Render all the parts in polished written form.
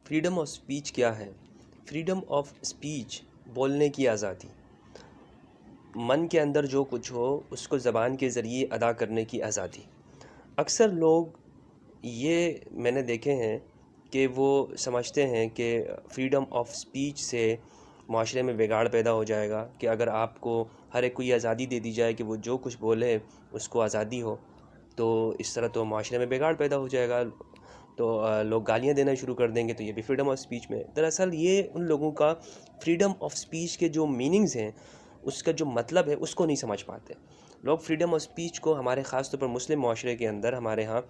Freedom of speech क्या है? Freedom of speech बोलने की आज़ादी, मन के अंदर जो कुछ हो उसको ज़बान के ज़रिए अदा करने की आज़ादी। अक्सर लोग ये मैंने देखे हैं कि वो समझते हैं कि फ्रीडम ऑफ स्पीच से माशरे में बिगाड़ पैदा हो जाएगा, कि अगर आपको हर एक को ये आज़ादी दे दी जाए कि वो जो कुछ बोले उसको आज़ादी हो, तो इस तरह तो माशरे में बिगाड़ पैदा हो जाएगा। तो लोग गालियाँ देना शुरू कर देंगे, तो ये भी फ्रीडम ऑफ स्पीच में। दरअसल ये उन लोगों का फ्रीडम ऑफ स्पीच के जो मीनिंग्स हैं, उसका जो मतलब है, उसको नहीं समझ पाते। लोग फ्रीडम ऑफ स्पीच को हमारे ख़ास तौर पर मुस्लिम माशरे के अंदर हमारे यहाँ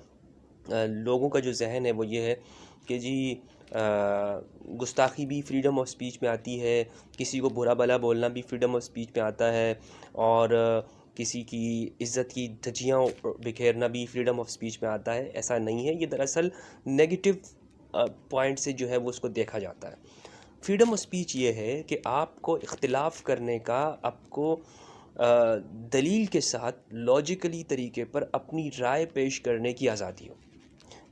लोगों का जो जहन है वो ये है कि जी गुस्ताखी भी फ्रीडम ऑफ स्पीच में आती है, किसी को बुरा भला बोलना भी फ्रीडम ऑफ स्पीच में आता है, और किसी की इज़्ज़त की धज्जियाँ बिखेरना भी फ्रीडम ऑफ स्पीच में आता है। ऐसा नहीं है, ये दरअसल नेगेटिव पॉइंट से जो है वो उसको देखा जाता है। फ्रीडम ऑफ स्पीच ये है कि आपको इख्तिलाफ़ करने का, आपको दलील के साथ लॉजिकली तरीके पर अपनी राय पेश करने की आज़ादी हो।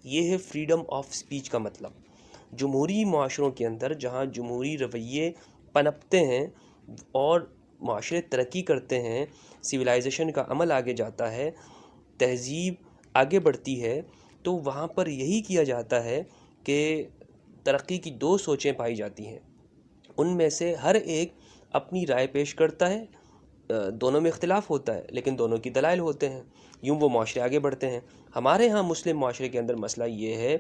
ये है फ्रीडम ऑफ स्पीच का मतलब। जमहूरी माशरों के अंदर जहाँ जमहूरी रवैये पनपते हैं और माशरे तरक्की करते हैं, सिविलाइजेशन का अमल आगे जाता है, तहज़ीब आगे बढ़ती है, तो वहाँ पर यही किया जाता है कि तरक्की की दो सोचें पाई जाती हैं, उनमें से हर एक अपनी राय पेश करता है, दोनों में इख्तिलाफ़ होता है लेकिन दोनों की दलाइल होते हैं, यूँ वो माशरे आगे बढ़ते हैं। हमारे यहाँ मुस्लिम माशरे के अंदर मसला ये है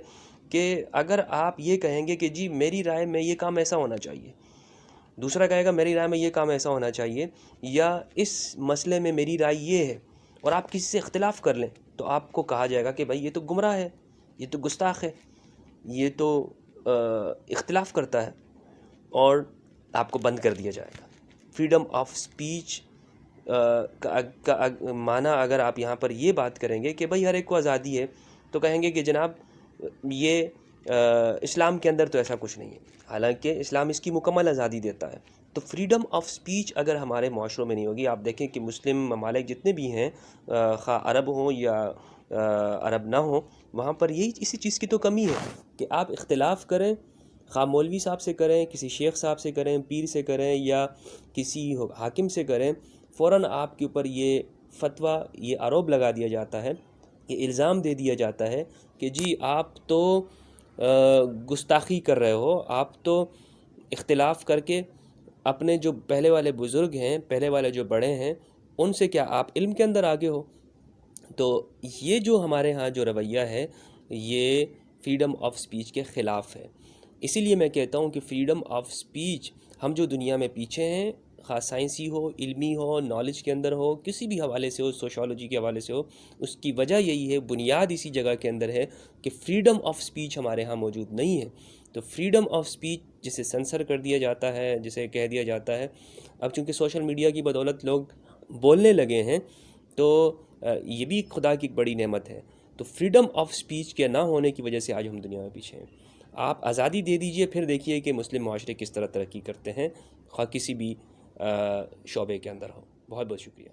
कि अगर आप ये कहेंगे कि जी मेरी राय में ये काम ऐसा होना चाहिए, दूसरा कहेगा मेरी राय में ये काम ऐसा होना चाहिए, या इस मसले में मेरी राय ये है, और आप किसी से इख्तिलाफ़ कर लें, तो आपको कहा जाएगा कि भाई ये तो गुमराह है, ये तो गुस्ताख है, ये तो इख्तिलाफ़ करता है, और आपको बंद कर दिया जाएगा। फ्रीडम ऑफ स्पीच का माना अगर आप यहाँ पर ये बात करेंगे कि भाई हर एक को आज़ादी है, तो कहेंगे कि जनाब ये इस्लाम के अंदर तो ऐसा कुछ नहीं है, हालांकि इस्लाम इसकी मुकम्मल आज़ादी देता है। तो फ्रीडम ऑफ स्पीच अगर हमारे माशरों में नहीं होगी, आप देखें कि मुस्लिम ममालिक जितने भी हैं, खा अरब हों या अरब ना हो, वहाँ पर यही इसी चीज़ की तो कमी है कि आप इख्तिलाफ़ करें, खा मौलवी साहब से करें, किसी शेख साहब से करें, पीर से करें, या किसी हाकिम से करें, फ़ौरन आपके ऊपर ये फतवा, ये आरोप लगा दिया जाता है, ये इल्ज़ाम दे दिया जाता है कि जी आप तो गुस्ताखी कर रहे हो, आप तो इख्तिलाफ़ करके अपने जो पहले वाले बुज़ुर्ग हैं, पहले वाले जो बड़े हैं, उनसे क्या आप इल्म के अंदर आगे हो। तो ये जो हमारे यहाँ जो रवैया है, ये फ्रीडम ऑफ स्पीच के ख़िलाफ़ है। इसीलिए मैं कहता हूँ कि फ्रीडम ऑफ स्पीच, हम जो दुनिया में पीछे हैं, ख़ास साइंसी हो, इल्मी हो, नॉलेज के अंदर हो, किसी भी हवाले से हो, सोशोलॉजी के हवाले से हो, उसकी वजह यही है, बुनियाद इसी जगह के अंदर है कि फ्रीडम ऑफ स्पीच हमारे यहाँ मौजूद नहीं है। तो फ्रीडम ऑफ स्पीच जिसे सेंसर कर दिया जाता है, जिसे कह दिया जाता है, अब चूँकि सोशल मीडिया की बदौलत लोग बोलने लगे हैं, तो ये भी खुदा की एक बड़ी नेमत है। तो फ्रीडम ऑफ स्पीच के ना होने की वजह से आज हम दुनिया में पीछे हैं। आप आज़ादी दे दीजिए, फिर देखिए कि मुस्लिम माशरे किस तरह तरक्की करते हैं, ख़ा किसी भी शोबे के अंदर हो। बहुत बहुत शुक्रिया।